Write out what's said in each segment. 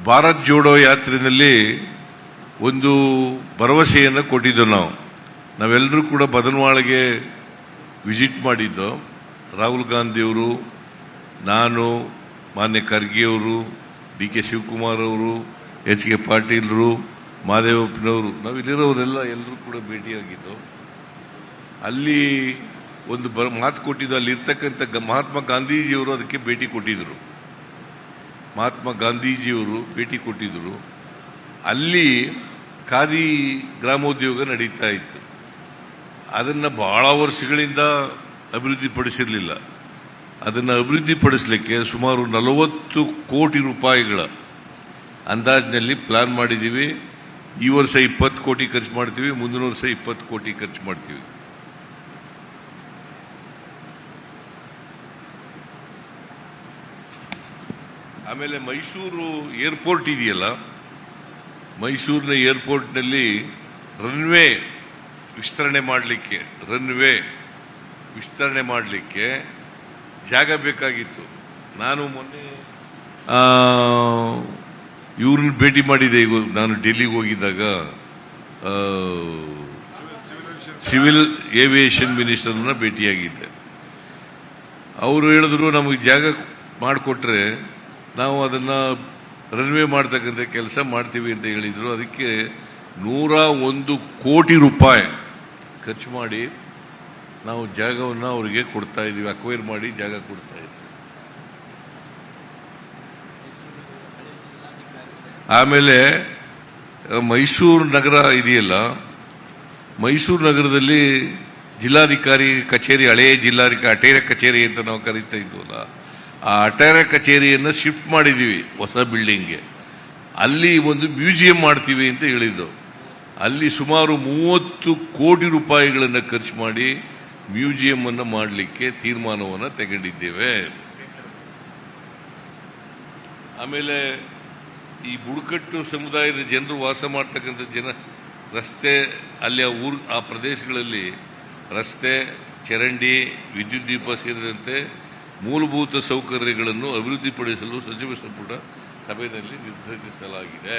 ಭಾರತ್ ಜೋಡೋ ಯಾತ್ರೆಯಲ್ಲಿ ಒಂದು ಭರವಸೆಯನ್ನು ಕೊಟ್ಟಿದ್ದು ನಾವೆಲ್ಲರೂ ಕೂಡ ಬದನವಾಳಿಗೆ ವಿಸಿಟ್ ಮಾಡಿದ್ದು. ರಾಹುಲ್ ಗಾಂಧಿಯವರು, ನಾನು, ಮಾನ್ಯ ಖರ್ಗೆಯವರು, ಡಿ.ಕೆ. ಶಿವಕುಮಾರ್ ಅವರು, ಎಚ್.ಕೆ. ಪಾಟೀಲ್ರು, ಮಾದೇವಪ್ಪನವರು, ನಾವಿಲ್ಲಿರೋರೆಲ್ಲ ಎಲ್ಲರೂ ಕೂಡ ಭೇಟಿಯಾಗಿದ್ದು. ಅಲ್ಲಿ ಒಂದು ಮಾತು ಕೊಟ್ಟಿದ್ದು, ಅಲ್ಲಿರ್ತಕ್ಕಂಥ ಮಹಾತ್ಮ ಗಾಂಧೀಜಿಯವರು ಅದಕ್ಕೆ ಭೇಟಿ ಕೊಟ್ಟಿದ್ರು. ಅಲ್ಲಿ ಖಾದಿ ಗ್ರಾಮೋದ್ಯೋಗ ನಡೀತಾ ಇತ್ತು. ಅದನ್ನು ಬಹಳ ವರ್ಷಗಳಿಂದ ಅಭಿವೃದ್ಧಿಪಡಿಸಿರಲಿಲ್ಲ. ಅದನ್ನು ಅಭಿವೃದ್ಧಿಪಡಿಸಲಿಕ್ಕೆ ಸುಮಾರು 40 ಕೋಟಿ ರೂಪಾಯಿಗಳ ಅಂದಾಜಿನಲ್ಲಿ ಪ್ಲಾನ್ ಮಾಡಿದ್ದೀವಿ. ಈ ವರ್ಷ 20 ಕೋಟಿ ಖರ್ಚು ಮಾಡ್ತೀವಿ, ಮುಂದಿನ ವರ್ಷ 20 ಕೋಟಿ ಖರ್ಚು ಮಾಡ್ತೀವಿ. ಆಮೇಲೆ ಮೈಸೂರು ಏರ್ಪೋರ್ಟ್ ಇದೆಯಲ್ಲ, ಮೈಸೂರಿನ ಏರ್ಪೋರ್ಟ್ನಲ್ಲಿ ರನ್ವೇ ವಿಸ್ತರಣೆ ಮಾಡಲಿಕ್ಕೆ ಜಾಗ ಬೇಕಾಗಿತ್ತು. ನಾನು ಮೊನ್ನೆ ಇವ್ರನ್ನ ಭೇಟಿ ಮಾಡಿದೆ. ಈಗ ನಾನು ಡೆಲ್ಲಿಗೆ ಹೋಗಿದ್ದಾಗ ಸಿವಿಲ್ ಏವಿಯೇಷನ್ ಮಿನಿಸ್ಟರ್ನ ಭೇಟಿಯಾಗಿದ್ದೆ. ಅವರು ಹೇಳಿದ್ರು, ನಮಗೆ ಜಾಗ ಮಾಡಿಕೊಟ್ರೆ ನಾವು ಅದನ್ನು ರನ್ವೇ ಮಾಡ್ತಕ್ಕಂಥ ಕೆಲಸ ಮಾಡ್ತೀವಿ ಅಂತ ಹೇಳಿದರು. ಅದಕ್ಕೆ 101 ಕೋಟಿ ರೂಪಾಯಿ ಖರ್ಚು ಮಾಡಿ ನಾವು ಜಾಗವನ್ನು ಅವರಿಗೆ ಕೊಡ್ತಾ ಇದ್ದೀವಿ, ಅಕ್ವೈರ್ ಮಾಡಿ ಜಾಗ ಕೊಡ್ತಾ ಇದ್ದೀವಿ. ಆಮೇಲೆ ಮೈಸೂರು ನಗರ ಇದೆಯಲ್ಲ, ಮೈಸೂರು ನಗರದಲ್ಲಿ ಜಿಲ್ಲಾಧಿಕಾರಿ ಕಚೇರಿ, ಹಳೆಯ ಜಿಲ್ಲಾಧಿಕಾರಿ ಅಟೇರ ಕಚೇರಿ ಅಂತ ನಾವು ಕರೀತಾ ಇದ್ವಲ್ಲ, ಆ ಅಟೇರ ಕಚೇರಿಯನ್ನು ಶಿಫ್ಟ್ ಮಾಡಿದ್ದೀವಿ ಹೊಸ ಬಿಲ್ಡಿಂಗ್ಗೆ. ಅಲ್ಲಿ ಒಂದು ಮ್ಯೂಸಿಯಂ ಮಾಡ್ತೀವಿ ಅಂತ ಹೇಳಿದ್ದು. ಅಲ್ಲಿ ಸುಮಾರು 30 ಕೋಟಿ ರೂಪಾಯಿಗಳನ್ನು ಖರ್ಚು ಮಾಡಿ ಮ್ಯೂಸಿಯಂ ಅನ್ನು ಮಾಡಲಿಕ್ಕೆ ತೀರ್ಮಾನವನ್ನು ತಗೊಂಡಿದ್ದೇವೆ. ಆಮೇಲೆ ಈ ಬುಡಕಟ್ಟು ಸಮುದಾಯದ ಜನರು ವಾಸ ಮಾಡ್ತಕ್ಕಂಥ ರಸ್ತೆ, ಅಲ್ಲಿ ಆ ಪ್ರದೇಶಗಳಲ್ಲಿ ರಸ್ತೆ, ಚರಂಡಿ, ವಿದ್ಯುತ್ ದೀಪ ಸೇರಿದಂತೆ ಮೂಲಭೂತ ಸೌಕರ್ಯಗಳನ್ನು ಅಭಿವೃದ್ಧಿಪಡಿಸಲು ಸಚಿವ ಸಂಪುಟ ಸಭೆಯಲ್ಲಿ ನಿರ್ಧರಿಸಲಾಗಿದೆ.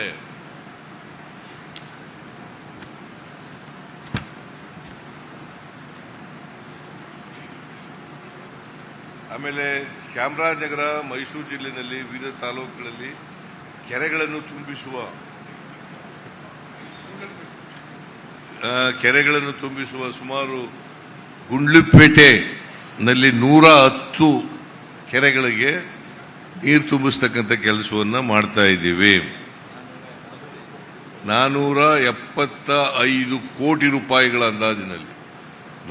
ಆಮೇಲೆ ಚಾಮರಾಜನಗರ, ಮೈಸೂರು ಜಿಲ್ಲೆಯಲ್ಲಿ ವಿವಿಧ ತಾಲೂಕುಗಳಲ್ಲಿ ಕೆರೆಗಳನ್ನು ತುಂಬಿಸುವ ಸುಮಾರು ಗುಂಡ್ಲುಪೇಟೆನಲ್ಲಿ 110 ಕೆರೆಗಳಿಗೆ ನೀರು ತುಂಬಿಸ್ತಕ್ಕಂಥ ಕೆಲಸವನ್ನು ಮಾಡ್ತಾ ಇದ್ದೀವಿ. 475 ಕೋಟಿ ರೂಪಾಯಿಗಳ ಅಂದಾಜಿನಲ್ಲಿ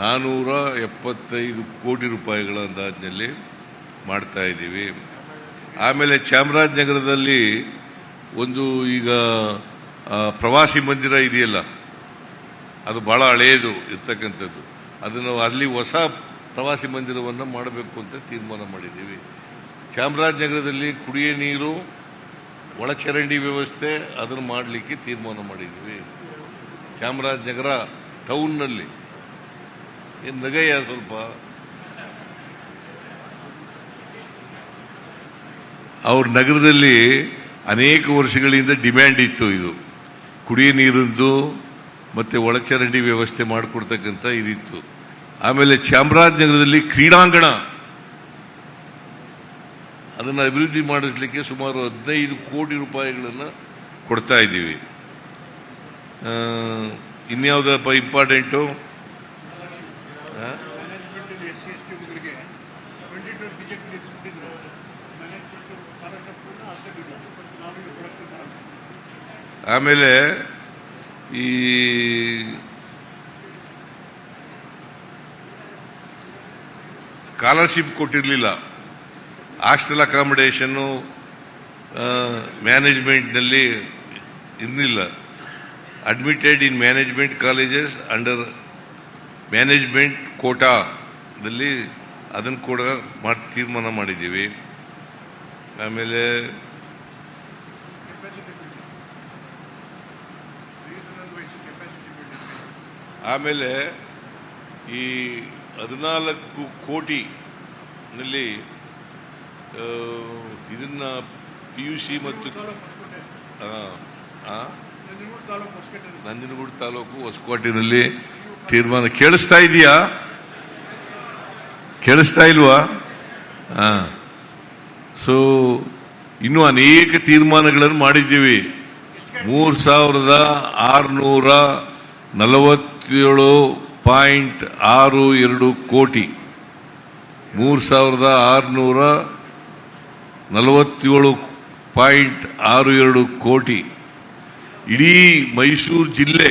475 ಕೋಟಿ ರೂಪಾಯಿಗಳ ಅಂದಾಜಿನಲ್ಲಿ ಮಾಡ್ತಾ ಇದ್ದೀವಿ. ಆಮೇಲೆ ಚಾಮರಾಜನಗರದಲ್ಲಿ ಒಂದು ಈಗ ಪ್ರವಾಸಿ ಮಂದಿರ ಇದೆಯಲ್ಲ, ಅದು ಬಹಳ ಹಳೆಯದು ಇರ್ತಕ್ಕಂಥದ್ದು. ಅದನ್ನು ಅಲ್ಲಿ ಹೊಸ ಪ್ರವಾಸಿ ಮಂದಿರವನ್ನು ಮಾಡಬೇಕು ಅಂತ ತೀರ್ಮಾನ ಮಾಡಿದ್ದೀವಿ. ಚಾಮರಾಜನಗರದಲ್ಲಿ ಕುಡಿಯ ನೀರು, ಒಳಚರಂಡಿ ವ್ಯವಸ್ಥೆ ಅದನ್ನು ಮಾಡಲಿಕ್ಕೆ ತೀರ್ಮಾನ ಮಾಡಿದ್ದೀವಿ. ಚಾಮರಾಜನಗರ ಟೌನ್ನಲ್ಲಿ ಏನು ನಗಯ್ಯ ಸ್ವಲ್ಪ ಅವ್ರ ನಗರದಲ್ಲಿ ಅನೇಕ ವರ್ಷಗಳಿಂದ ಡಿಮ್ಯಾಂಡ್ ಇತ್ತು. ಇದು ಕುಡಿಯ ನೀರಿಂದು ಮತ್ತೆ ಒಳಚರಂಡಿ ವ್ಯವಸ್ಥೆ ಮಾಡಿಕೊಡ್ತಕ್ಕಂಥ ಇದಿತ್ತು. ಆಮೇಲೆ ಚಾಮರಾಜನಗರದಲ್ಲಿ ಕ್ರೀಡಾಂಗಣ ಅದನ್ನು ಅಭಿವೃದ್ಧಿ ಮಾಡಿಸಲಿಕ್ಕೆ ಸುಮಾರು 15 ಕೋಟಿ ರೂಪಾಯಿಗಳನ್ನು ಕೊಡ್ತಾ ಇದ್ದೀವಿ. ಇನ್ಯಾವುದಪ್ಪ ಇಂಪಾರ್ಟೆಂಟು? ಆಮೇಲೆ ಈ ಸ್ಕಾಲರ್ಶಿಪ್ ಕೊಟ್ಟಿರಲಿಲ್ಲ. ಹಾಸ್ಟೆಲ್ ಅಕಾಮಿಡೇಷನ್ನು ಮ್ಯಾನೇಜ್ಮೆಂಟ್ನಲ್ಲಿ ಇರಲಿಲ್ಲ. ಅಡ್ಮಿಟೆಡ್ ಇನ್ ಮ್ಯಾನೇಜ್ಮೆಂಟ್ ಕಾಲೇಜಸ್ ಅಂಡರ್ ಮ್ಯಾನೇಜ್ಮೆಂಟ್ ಕೋಟಾದಲ್ಲಿ ಅದನ್ನು ಕೂಡ ತೀರ್ಮಾನ ಮಾಡಿದ್ದೀವಿ. ಆಮೇಲೆ ಈ 14 ಕೋಟಿನಲ್ಲಿ ಇದನ್ನ PUC ಮತ್ತು ನಂಜನಗೂಡು ತಾಲೂಕು ಹೊಸಕೋಟೆನಲ್ಲಿ ತೀರ್ಮಾನ ಕೇಳಿಸ್ತಾ ಇದೆಯಾ? ಕೇಳಿಸ್ತಾ ಇಲ್ವಾ? ಸೊ ಇನ್ನೂ ಅನೇಕ ತೀರ್ಮಾನಗಳನ್ನು ಮಾಡಿದ್ದೀವಿ. 3647.62 ಕೋಟಿ 3647.62 ಕೋಟಿ ಇಡೀ ಮೈಸೂರು ಜಿಲ್ಲೆ,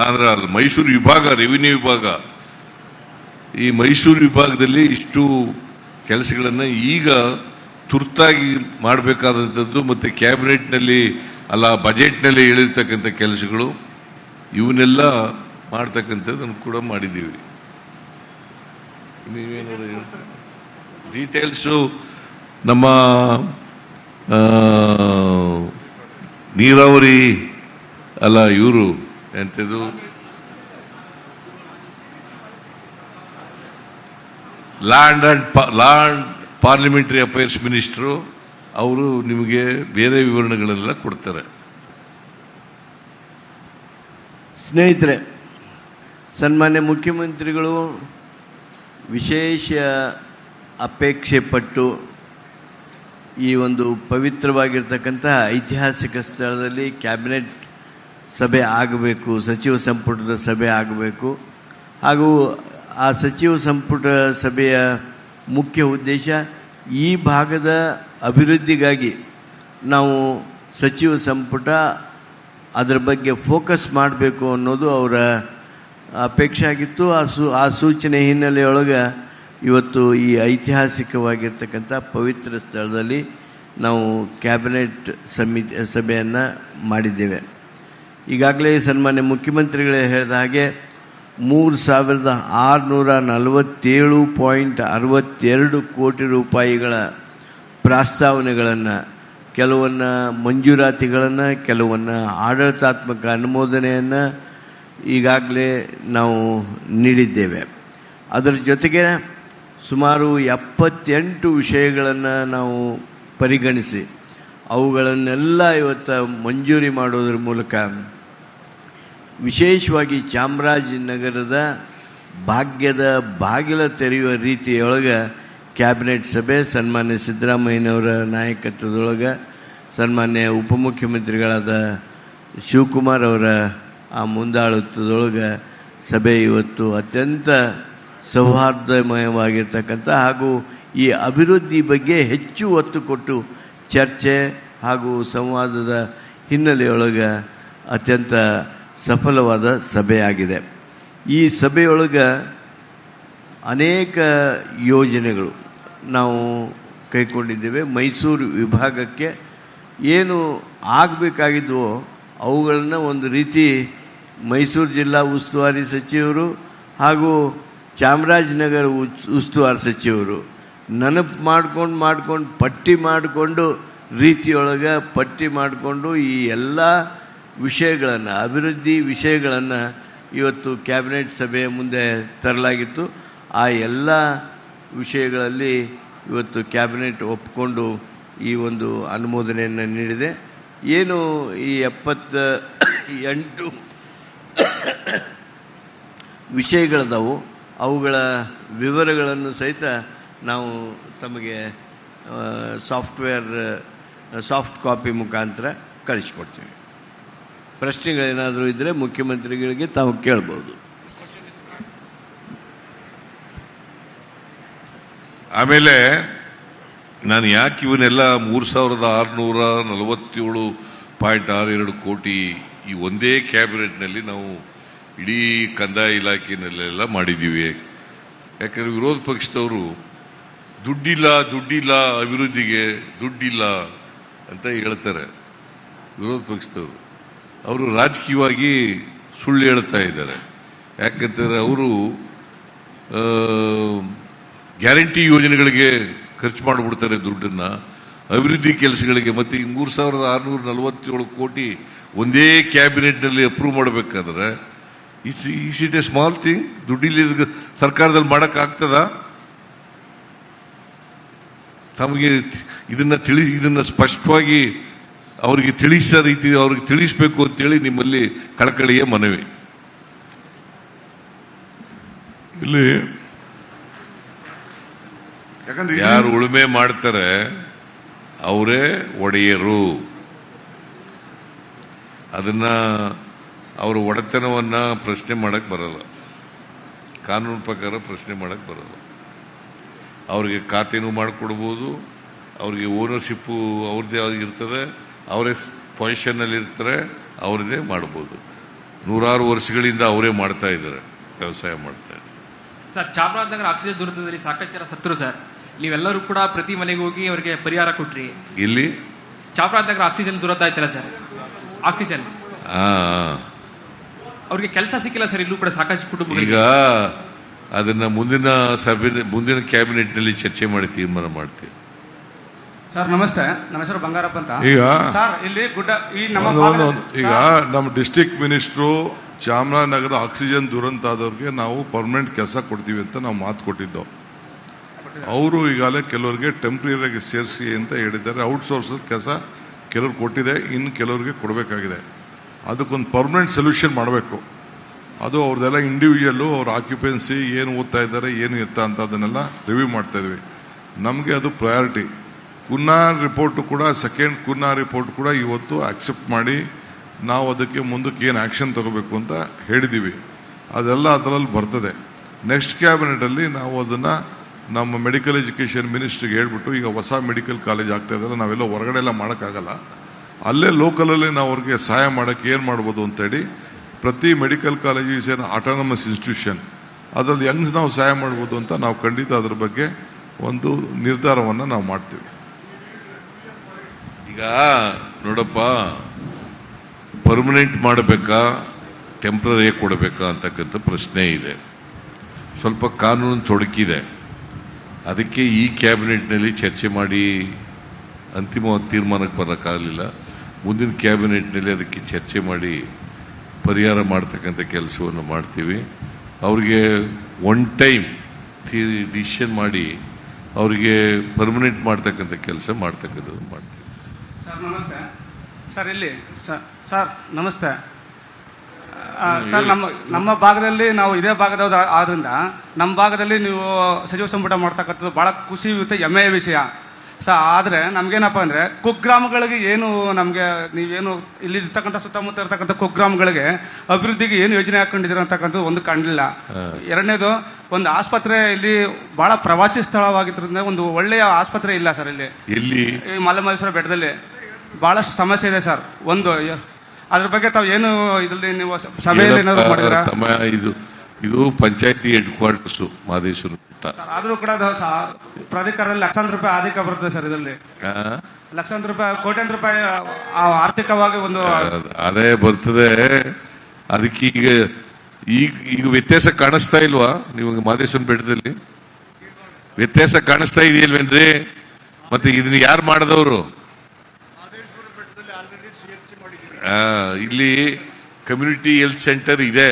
ಅಂದ್ರೆ ಮೈಸೂರು ವಿಭಾಗ, ರೆವಿನ್ಯೂ ವಿಭಾಗ, ಈ ಮೈಸೂರು ವಿಭಾಗದಲ್ಲಿ ಇಷ್ಟು ಕೆಲಸಗಳನ್ನು ಈಗ ತುರ್ತಾಗಿ ಮಾಡಬೇಕಾದಂಥದ್ದು ಮತ್ತು ಕ್ಯಾಬಿನೆಟ್ನಲ್ಲಿ ಅಲ್ಲ ಬಜೆಟ್ನಲ್ಲಿ ಹೇಳಿರ್ತಕ್ಕಂಥ ಕೆಲಸಗಳು ಇವನ್ನೆಲ್ಲ ಮಾಡ್ತಕ್ಕಂಥದ್ದನ್ನು ಕೂಡ ಮಾಡಿದ್ದೀವಿ. ನೀವೇನಾದ್ರು ಡೀಟೇಲ್ಸು ನಮ್ಮ ನೀರಾವರಿ ಅಲ್ಲ ಇವರು ಎಂಥದ್ದು ಲ್ಯಾಂಡ್ ಪಾರ್ಲಿಮೆಂಟರಿ ಅಫೇರ್ಸ್ ಮಿನಿಸ್ಟರು ಅವರು ನಿಮಗೆ ಬೇರೆ ವಿವರಣೆಗಳೆಲ್ಲ ಕೊಡ್ತಾರೆ. ಸ್ನೇಹಿತರೆ, ಸನ್ಮಾನ್ಯ ಮುಖ್ಯಮಂತ್ರಿಗಳು ವಿಶೇಷ ಅಪೇಕ್ಷೆ ಪಟ್ಟು ಈ ಒಂದು ಪವಿತ್ರವಾಗಿರ್ತಕ್ಕಂಥ ಐತಿಹಾಸಿಕ ಸ್ಥಳದಲ್ಲಿ ಕ್ಯಾಬಿನೆಟ್ ಸಭೆ ಆಗಬೇಕು, ಸಚಿವ ಸಂಪುಟದ ಸಭೆ ಆಗಬೇಕು. ಹಾಗೂ ಆ ಸಚಿವ ಸಂಪುಟ ಸಭೆಯ ಮುಖ್ಯ ಉದ್ದೇಶ ಈ ಭಾಗದ ಅಭಿವೃದ್ಧಿಗಾಗಿ ನಾವು ಸಚಿವ ಸಂಪುಟ ಅದರ ಬಗ್ಗೆ ಫೋಕಸ್ ಮಾಡಬೇಕು ಅನ್ನೋದು ಅವರ ಅಪೇಕ್ಷೆ ಆಗಿತ್ತು. ಆ ಸೂಚನೆ ಹಿನ್ನೆಲೆಯೊಳಗೆ ಇವತ್ತು ಈ ಐತಿಹಾಸಿಕವಾಗಿರ್ತಕ್ಕಂಥ ಪವಿತ್ರ ಸ್ಥಳದಲ್ಲಿ ನಾವು ಕ್ಯಾಬಿನೆಟ್ ಸಭೆಯನ್ನು ಮಾಡಿದ್ದೇವೆ. ಈಗಾಗಲೇ ಸನ್ಮಾನ್ಯ ಮುಖ್ಯಮಂತ್ರಿಗಳೇ ಹೇಳಿದ ಹಾಗೆ 3647.62 ಕೋಟಿ ರೂಪಾಯಿಗಳ ಪ್ರಸ್ತಾವನೆಗಳನ್ನು, ಕೆಲವನ್ನು ಮಂಜೂರಾತಿಗಳನ್ನು, ಕೆಲವನ್ನು ಆಡಳಿತಾತ್ಮಕ ಅನುಮೋದನೆಯನ್ನು ಈಗಾಗಲೇ ನಾವು ನೀಡಿದ್ದೇವೆ. ಅದರ ಜೊತೆಗೆ ಸುಮಾರು 78 ವಿಷಯಗಳನ್ನು ನಾವು ಪರಿಗಣಿಸಿ ಅವುಗಳನ್ನೆಲ್ಲ ಇವತ್ತು ಮಂಜೂರಿ ಮಾಡೋದ್ರ ಮೂಲಕ ವಿಶೇಷವಾಗಿ ಚಾಮರಾಜನಗರದ ಭಾಗ್ಯದ ಬಾಗಿಲ ತೆರೆಯುವ ರೀತಿಯೊಳಗೆ ಕ್ಯಾಬಿನೆಟ್ ಸಭೆ ಸನ್ಮಾನ್ಯ ಸಿದ್ದರಾಮಯ್ಯನವರ ನಾಯಕತ್ವದೊಳಗೆ ಸನ್ಮಾನ್ಯ ಉಪಮುಖ್ಯಮಂತ್ರಿಗಳಾದ ಶಿವಕುಮಾರ್ ಅವರ ಆ ಮುಂದಾಳತ್ವದೊಳಗೆ ಸಭೆ ಇವತ್ತು ಅತ್ಯಂತ ಸೌಹಾರ್ದಮಯವಾಗಿರ್ತಕ್ಕಂಥ ಹಾಗೂ ಈ ಅಭಿವೃದ್ಧಿ ಬಗ್ಗೆ ಹೆಚ್ಚು ಒತ್ತು ಕೊಟ್ಟು ಚರ್ಚೆ ಹಾಗೂ ಸಂವಾದದ ಹಿನ್ನೆಲೆಯೊಳಗೆ ಅತ್ಯಂತ ಸಫಲವಾದ ಸಭೆಯಾಗಿದೆ. ಈ ಸಭೆಯೊಳಗೆ ಅನೇಕ ಯೋಜನೆಗಳು ನಾವು ಕೈಗೊಂಡಿದ್ದೇವೆ. ಮೈಸೂರು ವಿಭಾಗಕ್ಕೆ ಏನು ಆಗಬೇಕಾಗಿದ್ವೋ ಅವುಗಳನ್ನು ಒಂದು ರೀತಿ ಮೈಸೂರು ಜಿಲ್ಲಾ ಉಸ್ತುವಾರಿ ಸಚಿವರು ಹಾಗೂ ಚಾಮರಾಜನಗರ ಉಸ್ತುವಾರಿ ಸಚಿವರು ನೆನಪು ಮಾಡ್ಕೊಂಡು ಪಟ್ಟಿ ಮಾಡಿಕೊಂಡು ರೀತಿಯೊಳಗೆ ಪಟ್ಟಿ ಮಾಡಿಕೊಂಡು ಈ ಎಲ್ಲ ವಿಷಯಗಳನ್ನು, ಅಭಿವೃದ್ಧಿ ವಿಷಯಗಳನ್ನು ಇವತ್ತು ಕ್ಯಾಬಿನೆಟ್ ಸಭೆಯ ಮುಂದೆ ತರಲಾಗಿತ್ತು. ಆ ಎಲ್ಲ ವಿಷಯಗಳಲ್ಲಿ ಇವತ್ತು ಕ್ಯಾಬಿನೆಟ್ ಒಪ್ಪಿಕೊಂಡು ಈ ಒಂದು ಅನುಮೋದನೆಯನ್ನು ನೀಡಿದೆ. ಏನು ಈ 78 ವಿಷಯಗಳದಾವು ಅವುಗಳ ವಿವರಗಳನ್ನು ಸಹಿತ ನಾವು ತಮಗೆ ಸಾಫ್ಟ್ ಕಾಪಿ ಮುಖಾಂತರ ಕಳಿಸ್ಕೊಡ್ತೀವಿ. ಪ್ರಶ್ನೆಗಳೇನಾದರೂ ಇದ್ದರೆ ಮುಖ್ಯಮಂತ್ರಿಗಳಿಗೆ ತಾವು ಕೇಳ್ಬೋದು. ಆಮೇಲೆ ನಾನು ಯಾಕೆ ಇವನ್ನೆಲ್ಲ 3647.62 ಕೋಟಿ ಈ ಒಂದೇ ಕ್ಯಾಬಿನೆಟ್ನಲ್ಲಿ ನಾವು ಇಡೀ ಕಂದಾಯ ಇಲಾಖೆಯಲ್ಲೆಲ್ಲ ಮಾಡಿದ್ದೀವಿ. ಯಾಕಂದರೆ ವಿರೋಧ ಪಕ್ಷದವರು ದುಡ್ಡಿಲ್ಲ ಅಭಿವೃದ್ಧಿಗೆ ದುಡ್ಡಿಲ್ಲ ಅಂತ ಹೇಳ್ತಾರೆ. ವಿರೋಧ ಪಕ್ಷದವರು ಅವರು ರಾಜಕೀಯವಾಗಿ ಸುಳ್ಳು ಹೇಳ್ತಾ ಇದ್ದಾರೆ. ಯಾಕಂತಂದರೆ ಅವರು ಗ್ಯಾರಂಟಿ ಯೋಜನೆಗಳಿಗೆ ಖರ್ಚು ಮಾಡಿಬಿಡ್ತಾರೆ ದುಡ್ಡನ್ನು, ಅಭಿವೃದ್ಧಿ ಕೆಲಸಗಳಿಗೆ. ಮತ್ತು ಈ 3647 ಕೋಟಿ ಒಂದೇ ಕ್ಯಾಬಿನೆಟ್ನಲ್ಲಿ ಅಪ್ರೂವ್ ಮಾಡಬೇಕಾದ್ರೆ is it a small thing? ದುಡ್ಡಿಲ್ಲಿ ಸರ್ಕಾರದಲ್ಲಿ ಮಾಡೋಕ್ಕಾಗ್ತದ? ತಮಗೆ ಇದನ್ನ ಸ್ಪಷ್ಟವಾಗಿ ಅವರಿಗೆ ತಿಳಿಸೋ ರೀತಿ ಅವ್ರಿಗೆ ತಿಳಿಸ್ಬೇಕು ಅಂತೇಳಿ ನಿಮ್ಮಲ್ಲಿ ಕಳಕಳಿಯ ಮನವಿ. ಇಲ್ಲಿ ಯಾಕಂದ್ರೆ ಯಾರು ಉಳುಮೆ ಮಾಡ್ತಾರೆ ಅವರೇ ಒಡೆಯರು. ಅದನ್ನ ಅವರ ಒಡೆತನವನ್ನ ಪ್ರಶ್ನೆ ಮಾಡಕ್ ಬರಲ್ಲ, ಕಾನೂನು ಪ್ರಕಾರ ಪ್ರಶ್ನೆ ಮಾಡಕ್ ಬರಲ್ಲ. ಅವ್ರಿಗೆ ಖಾತೆನೂ ಮಾಡಿಕೊಡ್ಬೋದು, ಅವ್ರಿಗೆ ಓನರ್ಶಿಪ್ಪು ಅವ್ರದ್ದೇ ಇರ್ತದೆ, ಅವರೇ ಪೊಸಿಷನ್ನಲ್ಲಿ ಇರ್ತಾರೆ, ಅವ್ರದ್ದೇ ಮಾಡ್ಬೋದು. 100 ವರ್ಷಗಳಿಂದ ಅವರೇ ಮಾಡ್ತಾ ಇದ್ದಾರೆ, ವ್ಯವಸಾಯ ಮಾಡ್ತಾ ಇದ್ದಾರೆ. ಸರ್, ಚಾಮರಾಜನಗರ ಆಕ್ಸಿಜನ್ ದುರಂತದಲ್ಲಿ ಸಾಕಷ್ಟು ಜನ ಸತ್ರು ಸರ್. ನೀವೆಲ್ಲರೂ ಕೂಡ ಪ್ರತಿ ಮನೆಗೆ ಹೋಗಿ ಅವರಿಗೆ ಪರಿಹಾರ ಕೊಟ್ರಿ. ಇಲ್ಲಿ ಚಾಮರಾಜನಗರ ಆಕ್ಸಿಜನ್ ದುರಂತ ಆಯ್ತಲ್ಲ ಸರ್, ಆಕ್ಸಿಜನ್ ಅವ್ರಿಗೆ ಕೆಲಸ ಸಿಕ್ಕಿಲ್ಲ ಸರ್. ಇಲ್ಲೂ ಕೂಡ ಸಾಕಷ್ಟು ಕುಟುಂಬ. ಈಗ ಅದನ್ನ ಮುಂದಿನ ಸಭೆ, ಮುಂದಿನ ಕ್ಯಾಬಿನೆಟ್ ನಲ್ಲಿ ಚರ್ಚೆ ಮಾಡಿ ತೀರ್ಮಾನ ಮಾಡ್ತೀವಿ. ಸರ್ ನಮಸ್ತೆ, ನನ್ನ ಹೆಸರು ಬಂಗಾರಪ್ಪ ಅಂತ. ಈಗ ಸರ್ ಇಲ್ಲಿ ಗುಡ್ಡ ಈ ನಮ್ಮ ಈಗ ನಮ್ಮ ಡಿಸ್ಟ್ರಿಕ್ಟ್ ಮಿನಿಸ್ಟ್ರು ಚಾಮರಾಜನಗರ ಆಕ್ಸಿಜನ್ ದುರಂತ ಆದವ್ರಿಗೆ ನಾವು ಪರ್ಮನೆಂಟ್ ಕೆಲಸ ಕೊಡ್ತೀವಿ ಅಂತ ನಾವು ಮಾತು ಕೊಟ್ಟಿದ್ದು. ಅವರು ಈಗಾಗಲೇ ಕೆಲವರಿಗೆ ಟೆಂಪ್ರರಿಯಾಗಿ ಸೇರಿಸಿ ಅಂತ ಹೇಳಿದ್ದಾರೆ. ಔಟ್ಸೋರ್ಸ್ ಕೆಲಸ ಕೆಲವ್ರು ಕೊಟ್ಟಿದೆ, ಇನ್ನು ಕೆಲವರಿಗೆ ಕೊಡಬೇಕಾಗಿದೆ. ಅದಕ್ಕೊಂದು ಪರ್ಮನೆಂಟ್ ಸೊಲ್ಯೂಷನ್ ಮಾಡಬೇಕು. ಅದು ಅವ್ರದ್ದೆಲ್ಲ ಇಂಡಿವಿಜುವಲ್ಲು ಅವ್ರ ಆಕ್ಯುಪೆನ್ಸಿ ಏನು ಓದ್ತಾ ಇದ್ದಾರೆ, ಏನು ಎತ್ತ ಅಂತ ಅದನ್ನೆಲ್ಲ ರಿವ್ಯೂ ಮಾಡ್ತಾ ಇದ್ವಿ. ನಮಗೆ ಅದು ಪ್ರಯಾರಿಟಿ. ಕುನ್ನಾರ್ ರಿಪೋರ್ಟ್ ಕೂಡ, ಸೆಕೆಂಡ್ ಕುನ್ನಾರ್ ರಿಪೋರ್ಟ್ ಕೂಡ ಇವತ್ತು ಅಕ್ಸೆಪ್ಟ್ ಮಾಡಿ ನಾವು ಅದಕ್ಕೆ ಮುಂದಕ್ಕೆ ಏನು ಆ್ಯಕ್ಷನ್ ತಗೋಬೇಕು ಅಂತ ಹೇಳಿದ್ದೀವಿ. ಅದೆಲ್ಲ ಅದರಲ್ಲಿ ಬರ್ತದೆ. ನೆಕ್ಸ್ಟ್ ಕ್ಯಾಬಿನೆಟಲ್ಲಿ ನಾವು ಅದನ್ನು ನಮ್ಮ ಮೆಡಿಕಲ್ ಎಜುಕೇಷನ್ ಮಿನಿಸ್ಟ್ರಿಗೆ ಹೇಳ್ಬಿಟ್ಟು, ಈಗ ಹೊಸ ಮೆಡಿಕಲ್ ಕಾಲೇಜ್ ಆಗ್ತಾ ಇದ್ದಾರೆ, ನಾವೆಲ್ಲ ಹೊರಗಡೆ ಎಲ್ಲ ಮಾಡೋಕ್ಕಾಗಲ್ಲ, ಅಲ್ಲೇ ಲೋಕಲಲ್ಲಿ ನಾವು ಅವ್ರಿಗೆ ಸಹಾಯ ಮಾಡೋಕ್ಕೆ ಏನು ಮಾಡ್ಬೋದು ಅಂತೇಳಿ, ಪ್ರತಿ ಮೆಡಿಕಲ್ ಕಾಲೇಜು ಈಸ್ ಏನ್ ಆಟೋನಮಸ್ ಇನ್ಸ್ಟಿಟ್ಯೂಷನ್, ಅದರಲ್ಲಿ ಹೆಂಗ್ ನಾವು ಸಹಾಯ ಮಾಡ್ಬೋದು ಅಂತ ನಾವು ಖಂಡಿತ ಅದ್ರ ಬಗ್ಗೆ ಒಂದು ನಿರ್ಧಾರವನ್ನು ನಾವು ಮಾಡ್ತೀವಿ. ಈಗ ನೋಡಪ್ಪ, ಪರ್ಮನೆಂಟ್ ಮಾಡಬೇಕಾ ಟೆಂಪ್ರರಿ ಕೊಡಬೇಕಾ ಅಂತಕ್ಕಂಥ ಪ್ರಶ್ನೆ ಇದೆ. ಸ್ವಲ್ಪ ಕಾನೂನು ತೊಡಕಿದೆ. ಅದಕ್ಕೆ ಈ ಕ್ಯಾಬಿನೆಟ್ನಲ್ಲಿ ಚರ್ಚೆ ಮಾಡಿ ಅಂತಿಮ ತೀರ್ಮಾನಕ್ಕೆ ಬರೋಕ್ಕಾಗಲಿಲ್ಲ. ಮುಂದಿನ ಕ್ಯಾಬಿನೆಟ್ನಲ್ಲಿ ಅದಕ್ಕೆ ಚರ್ಚೆ ಮಾಡಿ ಪರಿಹಾರ ಮಾಡ್ತಕ್ಕಂಥ ಕೆಲಸವನ್ನು ಮಾಡ್ತೀವಿ. ಅವ್ರಿಗೆ ಒನ್ ಟೈಮ್ ಡಿಸಿಷನ್ ಮಾಡಿ ಅವರಿಗೆ ಪರ್ಮನೆಂಟ್ ಮಾಡ್ತಕ್ಕಂಥ ಕೆಲಸ ಮಾಡ್ತಕ್ಕಂಥದ್ದು ಮಾಡ್ತೀವಿ. ಸರ್ ನಮಸ್ತೆ. ಸರ್ ಇಲ್ಲಿ ಸರ್ ನಮಸ್ತೆ. ಸರ್ ನಮ್ಮ ಭಾಗದಲ್ಲಿ ನಾವು ಇದೇ ಭಾಗದವ್ರು ಆದ್ರಿಂದ ನಮ್ಮ ಭಾಗದಲ್ಲಿ ನೀವು ಸಚಿವ ಸಂಪುಟ ಮಾಡ್ತಕ್ಕಂಥದ್ದು ಬಹಳ ಖುಷಿ ಮತ್ತು ಹೆಮ್ಮೆಯ ವಿಷಯ ಸರ್. ಆದರೆ ನಮ್ಗೇನಪ್ಪ ಅಂದ್ರೆ ಕುಗ್ರಾಮಗಳಿಗೆ ಏನು ನಮಗೆ ನೀವೇನು ಇಲ್ಲಿ ಇರ್ತಕ್ಕಂಥ ಸುತ್ತಮುತ್ತ ಇರ್ತಕ್ಕಂಥ ಕುಗ್ರಾಮಗಳಿಗೆ ಅಭಿವೃದ್ಧಿಗೆ ಏನು ಯೋಜನೆ ಹಾಕೊಂಡಿದ್ದೀರ ಅಂತಕ್ಕಂಥದ್ದು ಒಂದು ಕಾಣಲಿಲ್ಲ. ಎರಡನೇದು, ಒಂದು ಆಸ್ಪತ್ರೆ ಇಲ್ಲಿ ಬಹಳ ಪ್ರವಾಸಿ ಸ್ಥಳವಾಗಿದ್ದರಿಂದ ಒಂದು ಒಳ್ಳೆಯ ಆಸ್ಪತ್ರೆ ಇಲ್ಲ ಸರ್. ಇಲ್ಲಿ ಮಲೆಮಹದೇಶ್ವರ ಬೆಟ್ಟದಲ್ಲಿ ಬಹಳಷ್ಟು ಸಮಸ್ಯೆ ಇದೆ ಸರ್. ಒಂದು ಅದ್ರ ಬಗ್ಗೆ ತಾವು ಏನು ಇದರಲ್ಲಿ ನೀವು ಸಭೆಯಲ್ಲಿ ಏನಾದ್ರು ಮಾಡಿದ್ರ? ಇದು ಪಂಚಾಯತಿ ಹೆಡ್ ಕ್ವಾರ್ಟರ್ಸ್ ಮಹದೇಶ್ವರ ಬೆಟ್ಟ. ಆದ್ರೂ ಕೂಡ ಪ್ರಾಧಿಕಾರದಲ್ಲಿ ಲಕ್ಷಾಂತರ ರೂಪಾಯಿ ಆರ್ಥಿಕ ಬರುತ್ತೆ ಸರ್. ಇದರಲ್ಲಿ ಲಕ್ಷಾಂತರ ರೂಪಾಯಿ, ಕೋಟ್ಯಾಂತರ ರೂಪಾಯಿ ಆರ್ಥಿಕವಾಗಿ ಒಂದು ಅದೇ ಬರ್ತದೆ. ಅದಕ್ಕೆ ಈಗ ವ್ಯತ್ಯಾಸ ಕಾಣಿಸ್ತಾ ಇಲ್ವಾ ನಿಮಗೆ? ಮಹದೇಶ್ವರ ಬೆಟ್ಟದಲ್ಲಿ ವ್ಯತ್ಯಾಸ ಕಾಣಿಸ್ತಾ ಇದೆಯಲ್ವೇನ್ರಿ? ಮತ್ತೆ ಇದನ್ನ ಯಾರು ಮಾಡಿದವರು? ಇಲ್ಲಿ ಕಮ್ಯುನಿಟಿ ಹೆಲ್ತ್ ಸೆಂಟರ್ ಇದೆ,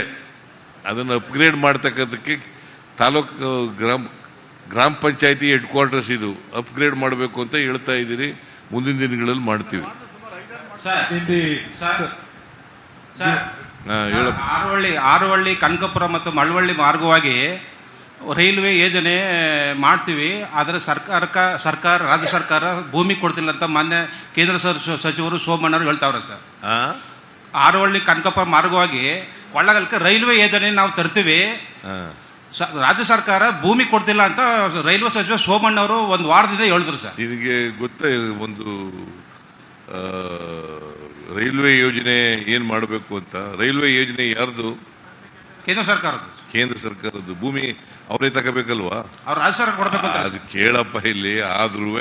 ಅದನ್ನು ಅಪ್ಗ್ರೇಡ್ ಮಾಡ್ತಕ್ಕಂಥಕ್ಕೆ ತಾಲೂಕು ಗ್ರಾಮ ಪಂಚಾಯತಿ ಹೆಡ್ ಕ್ವಾರ್ಟರ್ಸ್ ಇದು ಅಪ್ಗ್ರೇಡ್ ಮಾಡಬೇಕು ಅಂತ ಹೇಳ್ತಾ ಇದ್ದೀರಿ. ಮುಂದಿನ ದಿನಗಳಲ್ಲಿ ಮಾಡ್ತೀವಿ. ಆರುವಳ್ಳಿ ಕನಕಪುರ ಮತ್ತು ಮಳವಳ್ಳಿ ಮಾರ್ಗವಾಗಿ ರೈಲ್ವೆ ಯೋಜನೆ ಮಾಡ್ತೀವಿ. ಆದರೆ ಸರ್ಕಾರ ರಾಜ್ಯ ಸರ್ಕಾರ ಭೂಮಿ ಕೊಡ್ತಿಲ್ಲ ಅಂತ ಮಾನ್ಯ ಕೇಂದ್ರ ಸಚಿವರು ಸೋಮಣ್ಣವರು ಹೇಳ್ತಾವ್ರೆ ಸರ್. ಆರುವಳ್ಳಿ ಕನಕಪುರ ಮಾರ್ಗವಾಗಿ ಕೊಳ್ಳಗಲ್ಕೆ ರೈಲ್ವೆ ಯೋಜನೆ ನಾವು ತರ್ತೀವಿ, ರಾಜ್ಯ ಸರ್ಕಾರ ಭೂಮಿ ಕೊಡ್ತಿಲ್ಲ ಅಂತ ರೈಲ್ವೆ ಸಚಿವ ಸೋಮಣ್ಣವರು ಒಂದು ವಾರದಿಂದ ಹೇಳಿದ್ರು ಸರ್. ನಿನಗೆ ಗೊತ್ತಾ ಒಂದು ರೈಲ್ವೆ ಯೋಜನೆ ಏನ್ ಮಾಡಬೇಕು ಅಂತ? ರೈಲ್ವೆ ಯೋಜನೆ ಯಾರ್ದು? ಕೇಂದ್ರ ಸರ್ಕಾರದ್ದು. ಕೇಂದ್ರ ಸರ್ಕಾರದ್ದು. ಭೂಮಿ ಅವರೇ ತಗೋಬೇಕಲ್ವಾ? ಅವ್ರು ರಾಜ್ಯ ಸರ್ಕಾರ ಕೊಡ್ಬೇಕು. ಅದು ಕೇಳಪ್ಪ, ಇಲ್ಲಿ ಆದ್ರೂ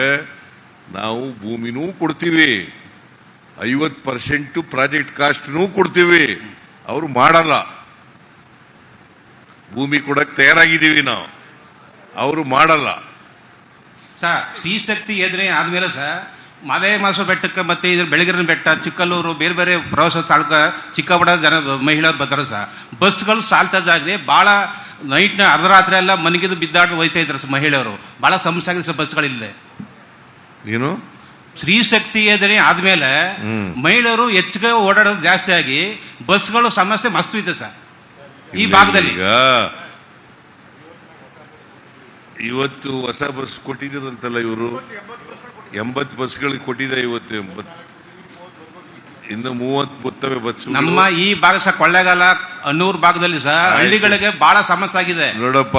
ನಾವು ಭೂಮಿನೂ ಕೊಡ್ತೀವಿ, 50% ಪ್ರಾಜೆಕ್ಟ್ ಕಾಸ್ಟ್ನೂ ಕೊಡ್ತೀವಿ. ಅವರು ಮಾಡಲ್ಲ. ಭೂಮಿ ಕೊಡಕ್ ತಯಾರಾಗಿದ್ದೀವಿ ನಾವು, ಅವರು ಮಾಡಲ್ಲ ಸರ್. ಶ್ರೀ ಶಕ್ತಿ ಯೋಜನೆ ಆದ್ಮೇಲೆ ಸರ್ ಮಹದೇಶ್ವರ ಬೆಟ್ಟಕ್ಕೆ ಮತ್ತೆ ಇದ್ರ ಬೆಳಗಿರಿನ ಬೆಟ್ಟ, ಚಿಕ್ಕಲ್ಲೂರು, ಬೇರೆ ಬೇರೆ ಪ್ರವಾಸ ಸ್ಥಳಕ್ಕೆ ಚಿಕ್ಕಬಡ ಜನ ಮಹಿಳೆಯರು ಬರ್ತಾರೆ ಸರ್. ಬಸ್ಗಳು ಸಾಲ್ತಾ ಜಾಗದೆ ಬಹಳ ನೈಟ್ನ ಅರ್ಧರಾತ್ರಿ ಎಲ್ಲ ಮನೆಗಿದ್ದು ಬಿದ್ದಾಡಿ ಹೋಯ್ತಾ ಇದ್ದಾರೆ ಸರ್ ಮಹಿಳೆಯರು. ಬಹಳ ಸಮಸ್ಯೆ ಆಗಿದೆ ಸರ್ ಬಸ್ಗಳಿಲ್ಲದೆ. ಏನು ಸ್ತ್ರೀ ಶಕ್ತಿ ಯೋಜನೆ ಆದ್ಮೇಲೆ ಮಹಿಳೆಯರು ಹೆಚ್ಚಿಗೆ ಓಡಾಡೋದು ಜಾಸ್ತಿ ಆಗಿ ಬಸ್ಗಳು ಸಮಸ್ಯೆ ಮಸ್ತು ಇದೆ ಸರ್ ಈ ಭಾಗದಲ್ಲಿ. ಈಗ ಇವತ್ತು ಹೊಸ ಬಸ್ ಕೊಟ್ಟಿದ್ದಾರಂತಲ್ಲ ಇವರು, 80 ಬಸ್ಗಳಿಗೆ ಕೊಟ್ಟಿದ್ದಾರೆ ಇವತ್ತು. 80 ಇನ್ನು 30 ಬರ್ತವೆ ಬಸ್. ನಮ್ಮ ಈ ಭಾಗ ಸಹ ಕೊಳ್ಳೇಗಾಲ ಅನ್ನೂರು ಭಾಗದಲ್ಲಿ ಸಹ ಹಳ್ಳಿಗಳಿಗೆ ಬಹಳ ಸಮಸ್ಯೆ ಆಗಿದೆ. ನೋಡಪ್ಪ,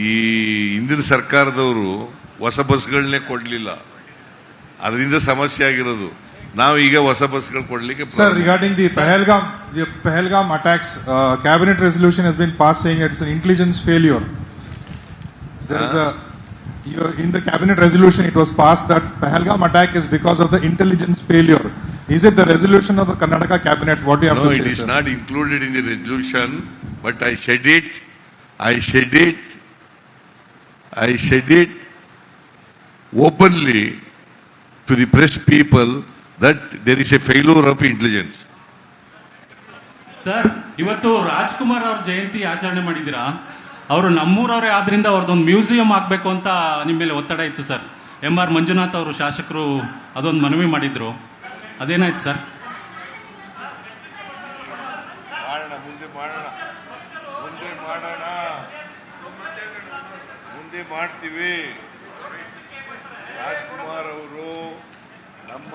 ಈ ಹಿಂದಿನ ಸರ್ಕಾರದವರು ಹೊಸ ಬಸ್ಗಳನ್ನೇ ಕೊಡ್ಲಿಲ್ಲ, ಅದರಿಂದ ಸಮಸ್ಯೆ ಆಗಿರೋದು. ನಾವು ಈಗ ಹೊಸ ಬಸ್ಗಳು ಕೊಡ್ಲಿಕ್ಕೆ. Sir, regarding the Pahalgam attacks, cabinet resolution has been passed saying it's an intelligence failure. There is in the cabinet resolution it was passed that Pahalgam attack is because of the intelligence failure. Is it the resolution of the Karnataka cabinet? What do you have to say? No, it is not included in the resolution, but I said it openly to the press people that there is a failure of intelligence. Sir, ಇವತ್ತು ರಾಜ್ಕುಮಾರ್ ಅವ್ರ ಜಯಂತಿ ಆಚರಣೆ ಮಾಡಿದ್ದೀರಾ. ಅವರು ನಮ್ಮೂರವರೇ ಆದ್ರಿಂದ ಅವ್ರದ್ದೊಂದು museum ಆಗ್ಬೇಕು ಅಂತ ನಿಮ್ಮ ಮೇಲೆ ಒತ್ತಡ ಇತ್ತು ಸರ್. MR ಮಂಜುನಾಥ್ ಅವರು ಶಾಸಕರು ಅದೊಂದು ಮನವಿ ಮಾಡಿದ್ರು, ಅದೇನಾಯ್ತು ಸರ್? ಮುಂದೆ ಮಾಡ್ತೀವಿ. ರಾಜ್ಕುಮಾರ್ ಅವರು ನಮ್ಮ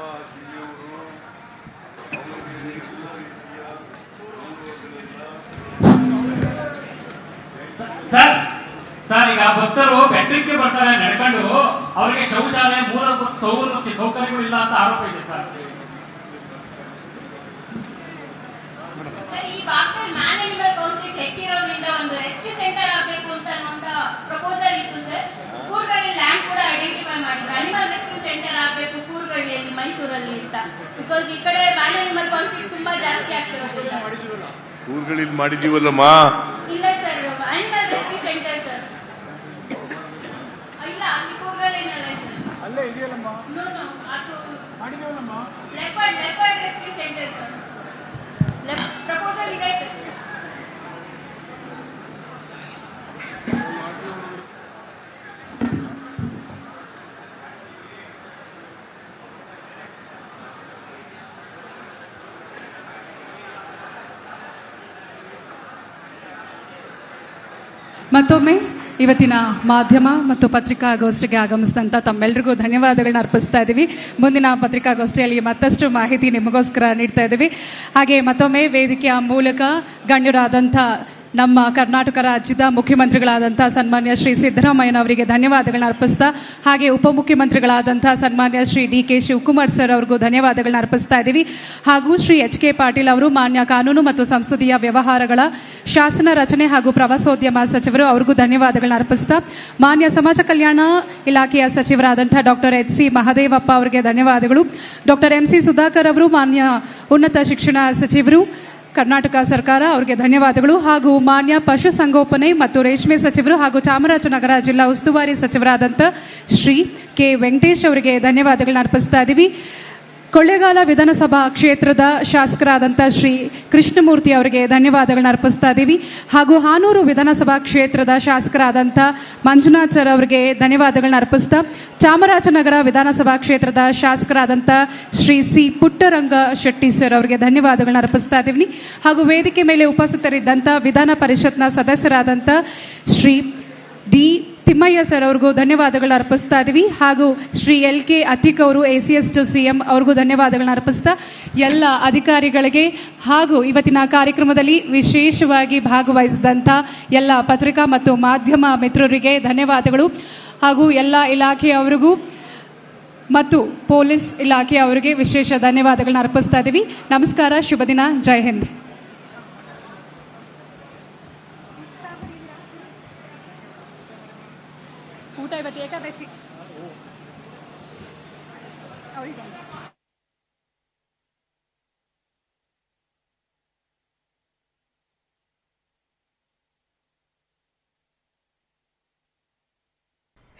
ಸರ್ ಈಗ ಭಕ್ತರು ಬೆಟ್ಟಕ್ಕೆ ಬರ್ತಾರೆ ನಡ್ಕೊಂಡು, ಅವರಿಗೆ ಶೌಚಾಲಯ ಮೂಲಭೂತ ಸೌಕರ್ಯಗಳು ಇಲ್ಲ ಅಂತ ಆರೋಪ ಇದೆ ಸರ್. ಈ ಭಾಗದಲ್ಲಿ ಮ್ಯಾನ್ ಅನಿಮಲ್ ಕಾನ್ಫ್ಲಿಕ್ಟ್ ಹೆಚ್ಚಿರೋದ್ರಿಂದ ಒಂದು ರೆಸ್ಕ್ಯೂ ಸೆಂಟರ್ ಆಗಬೇಕು ಅಂತ ಅನ್ನುವಂತ ಪ್ರಪೋಸಲ್ ಇತ್ತು ಸರ್. ಕೂರ್ಗಳ್ಳಿ ಲ್ಯಾಂಡ್ ಕೂಡ ಐಡೆಂಟಿಫೈ ಮಾಡಿದ್ರು, ಅನಿಮಲ್ ರೆಸ್ಕ್ಯೂ ಸೆಂಟರ್ ಆಗಬೇಕು ಕೂರ್ಗಳ್ಳಿಯಲ್ಲಿ, ಮೈಸೂರಲ್ಲಿ ಅಂತ. ಬಿಕಾಸ್ ಈ ಕಡೆ ಮ್ಯಾನ್ ಅನಿಮಲ್ ಕಾನ್ಫ್ಲಿಕ್ಟ್ ತುಂಬಾ ಜಾಸ್ತಿ ಆಗ್ತಿರೋದ್ರಿಂದ. ಕೂರ್ಗಳಿಂದ ಮಾಡಿದೀವಲ್ಲಮ್ಮ. ಇಲ್ಲ sir, animal rescue centre sir. ಇಲ್ಲ, ಅಲ್ಲಿ ಕೂರ್ಗಳ್ಳಿನಲ್ಲ ಸರ್. ಅಲ್ಲೇ ಇದೆಯಲ್ಲಮ್ಮ. ನೋ ಅದು ಮಾಡಿದೀವಲ್ಲಮ್ಮ. Leopard rescue centre sir. Proposal ಇದೆ ಸರ್. ಮತ್ತೊಮ್ಮೆ ಇವತ್ತಿನ ಮಾಧ್ಯಮ ಮತ್ತು ಪತ್ರಿಕಾಗೋಷ್ಠಿಗೆ ಆಗಮಿಸಿದಂಥ ತಮ್ಮೆಲ್ಲರಿಗೂ ಧನ್ಯವಾದಗಳನ್ನ ಅರ್ಪಿಸ್ತಾ ಇದ್ದೀವಿ. ಮುಂದಿನ ಪತ್ರಿಕಾಗೋಷ್ಠಿಯಲ್ಲಿ ಮತ್ತಷ್ಟು ಮಾಹಿತಿ ನಿಮಗೋಸ್ಕರ ನೀಡ್ತಾ ಇದ್ದೀವಿ. ಹಾಗೆ ಮತ್ತೊಮ್ಮೆ ವೇದಿಕೆಯ ಮೂಲಕ ಗಣ್ಯರಾದಂಥ ನಮ್ಮ ಕರ್ನಾಟಕ ರಾಜ್ಯದ ಮುಖ್ಯಮಂತ್ರಿಗಳಾದಂಥ ಸನ್ಮಾನ್ಯ ಶ್ರೀ ಸಿದ್ದರಾಮಯ್ಯನವರಿಗೆ ಧನ್ಯವಾದಗಳನ್ನ ಅರ್ಪಿಸ್ತಾ, ಹಾಗೆ ಉಪಮುಖ್ಯಮಂತ್ರಿಗಳಾದಂಥ ಸನ್ಮಾನ್ಯ ಶ್ರೀ DK ಶಿವಕುಮಾರ್ ಸರ್ ಅವ್ರಿಗೂ ಧನ್ಯವಾದಗಳನ್ನ ಅರ್ಪಿಸ್ತಾ ಇದ್ದೀವಿ. ಹಾಗೂ ಶ್ರೀ HK ಪಾಟೀಲ್ ಅವರು ಮಾನ್ಯ ಕಾನೂನು ಮತ್ತು ಸಂಸದೀಯ ವ್ಯವಹಾರಗಳ ಶಾಸನ ರಚನೆ ಹಾಗೂ ಪ್ರವಾಸೋದ್ಯಮ ಸಚಿವರು, ಅವ್ರಿಗೂ ಧನ್ಯವಾದಗಳನ್ನ ಅರ್ಪಿಸ್ತಾ, ಮಾನ್ಯ ಸಮಾಜ ಕಲ್ಯಾಣ ಇಲಾಖೆಯ ಸಚಿವರಾದಂಥ ಡಾಕ್ಟರ್ HC ಮಹದೇವಪ್ಪ ಅವರಿಗೆ ಧನ್ಯವಾದಗಳು. ಡಾಕ್ಟರ್ MC ಸುಧಾಕರ್ ಅವರು ಮಾನ್ಯ ಉನ್ನತ ಶಿಕ್ಷಣ ಸಚಿವರು ಕರ್ನಾಟಕ ಸರ್ಕಾರ, ಅವರಿಗೆ ಧನ್ಯವಾದಗಳು. ಹಾಗೂ ಮಾನ್ಯ ಪಶು ಸಂಗೋಪನೆ ಮತ್ತು ರೇಷ್ಮೆ ಸಚಿವರು ಹಾಗೂ ಚಾಮರಾಜನಗರ ಜಿಲ್ಲಾ ಉಸ್ತುವಾರಿ ಸಚಿವರಾದಂಥ ಶ್ರೀ K ವೆಂಕಟೇಶ್ ಅವರಿಗೆ ಧನ್ಯವಾದಗಳನ್ನ ಅರ್ಪಿಸ್ತಾ ಇದ್ದೀವಿ. ಕೊಳ್ಳೇಗಾಲ ವಿಧಾನಸಭಾ ಕ್ಷೇತ್ರದ ಶಾಸಕರಾದಂಥ ಶ್ರೀ ಕೃಷ್ಣಮೂರ್ತಿ ಅವರಿಗೆ ಧನ್ಯವಾದಗಳನ್ನ ಅರ್ಪಿಸ್ತಾ ಇದ್ದೀವಿ. ಹಾಗೂ ಹಾನೂರು ವಿಧಾನಸಭಾ ಕ್ಷೇತ್ರದ ಶಾಸಕರಾದಂಥ ಮಂಜುನಾಥ್ ಸರ್ ಅವರಿಗೆ ಧನ್ಯವಾದಗಳನ್ನ ಅರ್ಪಿಸ್ತಾ, ಚಾಮರಾಜನಗರ ವಿಧಾನಸಭಾ ಕ್ಷೇತ್ರದ ಶಾಸಕರಾದಂಥ ಶ್ರೀ C ಪುಟ್ಟರಂಗ ಶೆಟ್ಟಿ ಸರ್ ಅವರಿಗೆ ಧನ್ಯವಾದಗಳನ್ನ ಅರ್ಪಿಸ್ತಾ ಇದ್ದೀವಿ. ಹಾಗೂ ವೇದಿಕೆ ಮೇಲೆ ಉಪಸ್ಥಿತರಿದ್ದಂಥ ವಿಧಾನ ಪರಿಷತ್ನ ಸದಸ್ಯರಾದಂಥ ಶ್ರೀ D ತಿಮ್ಮಯ್ಯ ಸರ್ ಅವ್ರಿಗೂ ಧನ್ಯವಾದಗಳನ್ನ ಅರ್ಪಿಸ್ತಾ ಇದ್ದೀವಿ. ಹಾಗೂ ಶ್ರೀ LK ಅತಿಕ್ ಅವರು ACS to CM ಅವ್ರಿಗೂ ಧನ್ಯವಾದಗಳನ್ನ ಅರ್ಪಿಸ್ತಾ, ಎಲ್ಲ ಅಧಿಕಾರಿಗಳಿಗೆ ಹಾಗೂ ಇವತ್ತಿನ ಕಾರ್ಯಕ್ರಮದಲ್ಲಿ ವಿಶೇಷವಾಗಿ ಭಾಗವಹಿಸಿದಂಥ ಎಲ್ಲ ಪತ್ರಿಕಾ ಮತ್ತು ಮಾಧ್ಯಮ ಮಿತ್ರರಿಗೆ ಧನ್ಯವಾದಗಳು. ಹಾಗೂ ಎಲ್ಲ ಇಲಾಖೆಯವರಿಗೂ ಮತ್ತು ಪೊಲೀಸ್ ಇಲಾಖೆಯವರಿಗೆ ವಿಶೇಷ ಧನ್ಯವಾದಗಳನ್ನ ಅರ್ಪಿಸ್ತಾ ಇದ್ದೀವಿ. ನಮಸ್ಕಾರ, ಶುಭ ದಿನ, ಜೈ ಹಿಂದ್. ಊಟ ಇವತ್ತು ಏಕಾದಶಿ.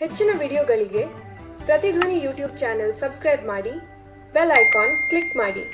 ಹೆಚ್ಚಿನ ವಿಡಿಯೋಗಳಿಗೆ ಪ್ರತಿಧ್ವನಿ ಯೂಟ್ಯೂಬ್ ಚಾನೆಲ್ ಸಬ್ಸ್ಕ್ರೈಬ್ ಮಾಡಿ, ಬೆಲ್ ಐಕಾನ್ ಕ್ಲಿಕ್ ಮಾಡಿ.